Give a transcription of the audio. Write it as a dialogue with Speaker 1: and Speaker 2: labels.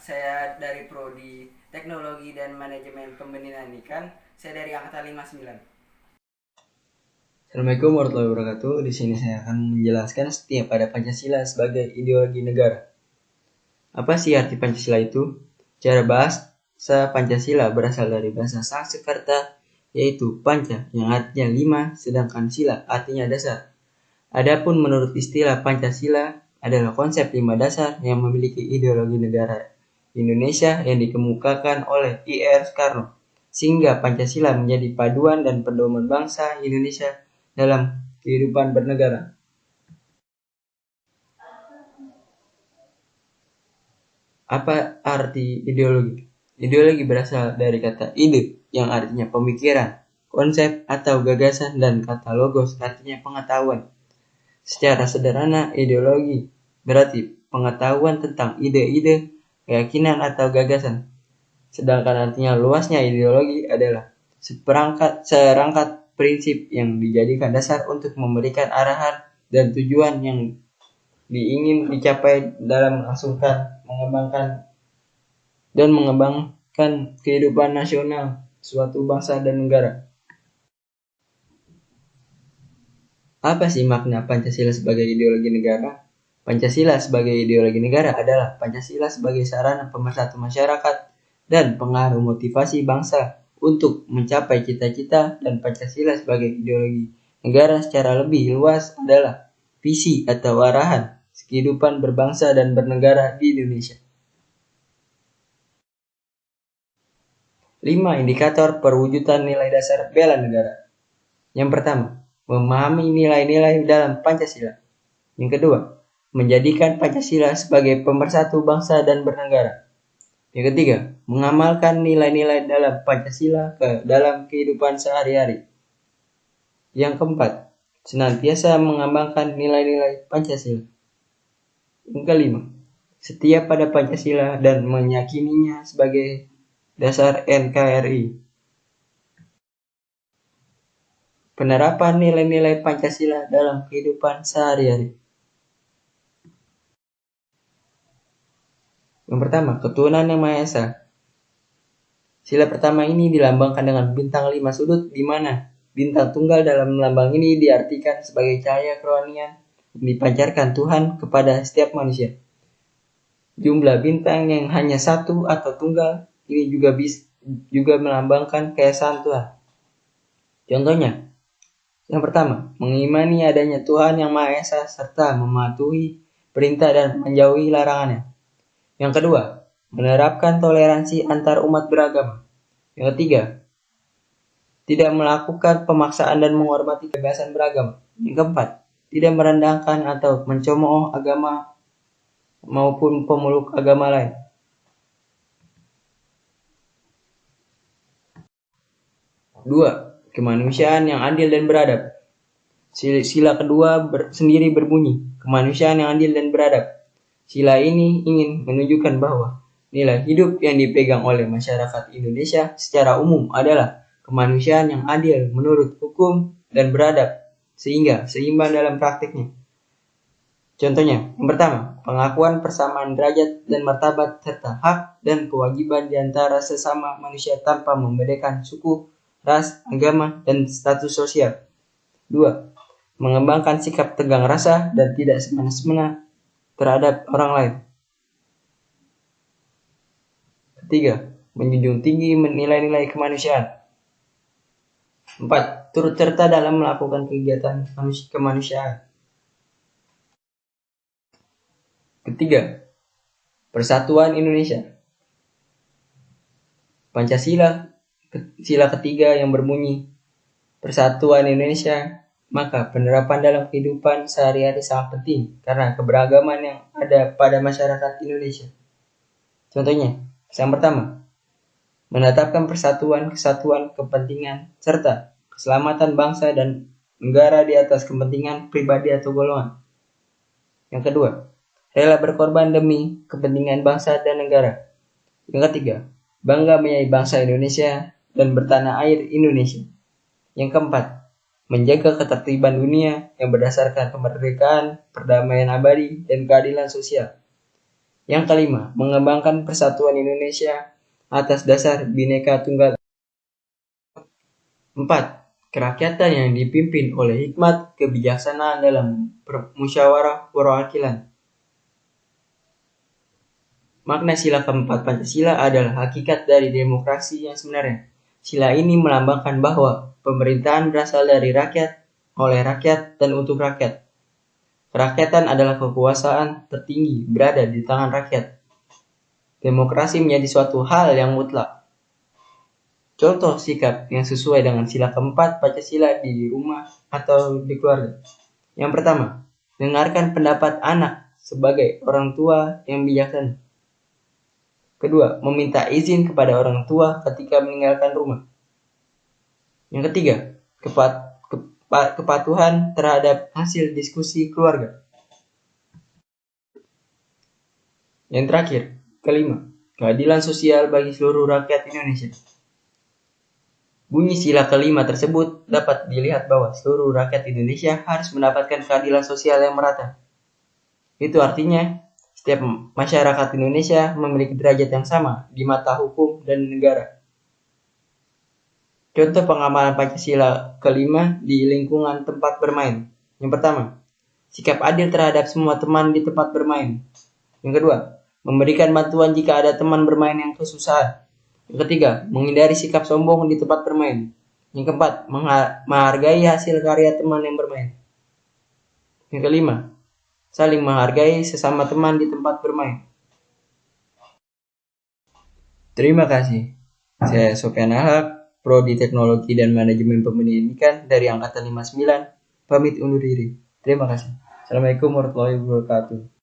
Speaker 1: Saya dari Prodi Teknologi dan Manajemen Pembinaan Ikan. Saya dari angkatan 59.
Speaker 2: Assalamualaikum warahmatullahi wabarakatuh. Di sini saya akan menjelaskan setia pada Pancasila sebagai ideologi negara. Apa sih arti Pancasila itu? Cara bahasa Pancasila berasal dari bahasa Sanskerta, yaitu panca yang artinya 5, sedangkan sila artinya dasar. Adapun menurut istilah Pancasila adalah konsep 5 dasar yang memiliki ideologi negara Indonesia yang dikemukakan oleh I.R. Soekarno, sehingga Pancasila menjadi paduan dan pedoman bangsa Indonesia dalam kehidupan bernegara. Apa arti ideologi? Ideologi berasal dari kata ide yang artinya pemikiran, konsep atau gagasan, dan kata logos artinya pengetahuan. Secara sederhana, ideologi berarti pengetahuan tentang ide-ide, keyakinan atau gagasan. Sedangkan artinya luasnya ideologi adalah serangkat prinsip yang dijadikan dasar untuk memberikan arahan dan tujuan yang diingin dicapai dalam mengembangkan kehidupan nasional suatu bangsa dan negara. Apa sih makna Pancasila sebagai ideologi negara? Pancasila sebagai ideologi negara adalah Pancasila sebagai sarana pemersatu masyarakat dan pengaruh motivasi bangsa untuk mencapai cita-cita, dan Pancasila sebagai ideologi negara secara lebih luas adalah visi atau arahan kehidupan berbangsa dan bernegara di Indonesia. 5 indikator perwujudan nilai dasar bela negara. Yang pertama, memahami nilai-nilai dalam Pancasila. Yang kedua, menjadikan Pancasila sebagai pemersatu bangsa dan bernegara. Yang ketiga, mengamalkan nilai-nilai dalam Pancasila ke dalam kehidupan sehari-hari. Yang keempat, senantiasa mengembangkan nilai-nilai Pancasila. Yang kelima, setia pada Pancasila dan meyakininya sebagai dasar NKRI. Penerapan nilai-nilai Pancasila dalam kehidupan sehari-hari. Yang pertama, ketuhanan yang Maha Esa. Sila pertama ini dilambangkan dengan bintang 5 sudut, di mana bintang tunggal dalam lambang ini diartikan sebagai cahaya kerohanian yang dipancarkan Tuhan kepada setiap manusia. Jumlah bintang yang hanya satu atau tunggal ini juga melambangkan keesaan Tuhan. Contohnya, yang pertama, mengimani adanya Tuhan yang Maha Esa serta mematuhi perintah dan menjauhi larangannya. Yang kedua, menerapkan toleransi antar umat beragama. Yang ketiga, tidak melakukan pemaksaan dan menghormati kebebasan beragama. Yang keempat, tidak merendahkan atau mencemooh agama maupun pemeluk agama lain. Dua, kemanusiaan yang adil dan beradab. Sila kedua sendiri berbunyi, kemanusiaan yang adil dan beradab. Sila ini ingin menunjukkan bahwa nilai hidup yang dipegang oleh masyarakat Indonesia secara umum adalah kemanusiaan yang adil menurut hukum dan beradab, sehingga seimbang dalam praktiknya. Contohnya, yang pertama, pengakuan persamaan derajat dan martabat serta hak dan kewajiban di antara sesama manusia tanpa membedakan suku, ras, agama, dan status sosial. 2. Mengembangkan sikap tegang rasa dan tidak semena-mena terhadap orang lain. 3. Menjunjung tinggi nilai-nilai kemanusiaan. 4. Turut serta dalam melakukan kegiatan kemanusiaan. Ketiga, persatuan Indonesia. Pancasila sila ketiga yang berbunyi persatuan Indonesia, maka penerapan dalam kehidupan sehari-hari sangat penting karena keberagaman yang ada pada masyarakat Indonesia. Contohnya, yang pertama, menetapkan persatuan, kesatuan, kepentingan, serta keselamatan bangsa dan negara di atas kepentingan pribadi atau golongan. Yang kedua, rela berkorban demi kepentingan bangsa dan negara. Yang ketiga, bangga menjadi bangsa Indonesia dan bertanah air Indonesia. Yang keempat, menjaga ketertiban dunia yang berdasarkan kemerdekaan, perdamaian abadi, dan keadilan sosial. Yang kelima, mengembangkan persatuan Indonesia atas dasar Bhinneka Tunggal. 4. Kerakyatan yang dipimpin oleh hikmat kebijaksanaan dalam musyawarah perwakilan. Makna sila keempat Pancasila adalah hakikat dari demokrasi yang sebenarnya. Sila ini melambangkan bahwa pemerintahan berasal dari rakyat, oleh rakyat, dan untuk rakyat. Kerakyatan adalah kekuasaan tertinggi berada di tangan rakyat. Demokrasi menjadi suatu hal yang mutlak. Contoh sikap yang sesuai dengan sila keempat Pancasila di rumah atau di keluarga. Yang pertama, dengarkan pendapat anak sebagai orang tua yang bijaksana. Kedua, meminta izin kepada orang tua ketika meninggalkan rumah. Yang ketiga, kepatuhan terhadap hasil diskusi keluarga. Yang terakhir, kelima, keadilan sosial bagi seluruh rakyat Indonesia. Bunyi sila kelima tersebut dapat dilihat bahwa seluruh rakyat Indonesia harus mendapatkan keadilan sosial yang merata. Itu artinya, setiap masyarakat Indonesia memiliki derajat yang sama di mata hukum dan negara. Contoh pengamalan Pancasila kelima di lingkungan tempat bermain. Yang pertama, sikap adil terhadap semua teman di tempat bermain. Yang kedua, memberikan bantuan jika ada teman bermain yang kesusahan. Yang ketiga, menghindari sikap sombong di tempat bermain. Yang keempat, menghargai hasil karya teman yang bermain. Yang kelima, saling menghargai sesama teman di tempat bermain. Terima kasih. Saya Sofyan Ahak, Prodi Teknologi dan Manajemen Pendidikan dari Angkatan 59, pamit undur diri. Terima kasih. Assalamualaikum warahmatullahi wabarakatuh.